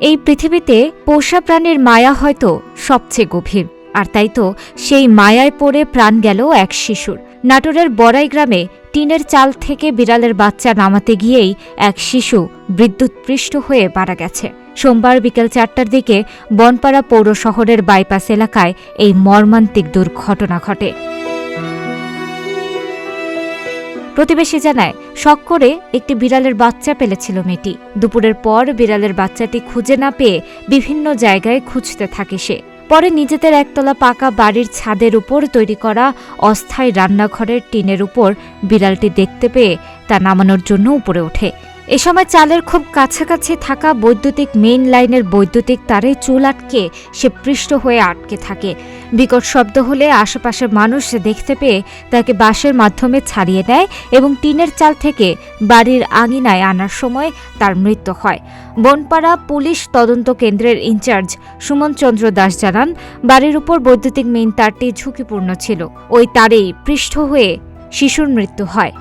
এই পৃথিবীতে পোষা প্রাণীর মায়া হয়তো সবচেয়ে গভীর, আর তাই তো সেই মায়ায় পড়ে প্রাণ গেল এক শিশুর। নাটোরের বড়াই গ্রামে টিনের চাল থেকে বিড়ালের বাচ্চা নামাতে গিয়েই এক শিশু বিদ্যুৎপৃষ্ট হয়ে মারা গেছে। সোমবার বিকেল ৪টার দিকে বনপাড়া পৌর শহরের বাইপাস এলাকায় এই মর্মান্তিক দুর্ঘটনা ঘটে। প্রতিবেশী জানায়, শখ করে একটি বিড়ালের বাচ্চা পেলেছিল মেয়েটি। দুপুরের পর বিড়ালের বাচ্চাটি খুঁজে না পেয়ে বিভিন্ন জায়গায় খুঁজতে থাকে সে। পরে নিজেদের একতলা পাকা বাড়ির ছাদের উপর তৈরি করা অস্থায়ী রান্নাঘরের টিনের উপর বিড়ালটি দেখতে পেয়ে তা নামানোর জন্য উপরে ওঠে। এ সময় চালের খুব কাছাকাছি থাকা বৈদ্যুতিক মেইন লাইনের বৈদ্যুতিক তারে চুল আটকে সে পৃষ্ঠ হয়ে আটকে থাকে। বিকট শব্দ হলে আশেপাশের মানুষ দেখতে পেয়ে তাকে বাঁশের মাধ্যমে ছাড়িয়ে নেয় এবং টিনের চাল থেকে বাড়ির আঙিনায় আনার সময় তার মৃত্যু হয়। বনপাড়া পুলিশ তদন্ত কেন্দ্রের ইনচার্জ সুমন চন্দ্র দাস জানান, বাড়ির উপর বৈদ্যুতিক মেইন তারটি ঝুঁকিপূর্ণ ছিল। ওই তারেই পৃষ্ঠ হয়ে শিশুর মৃত্যু হয়।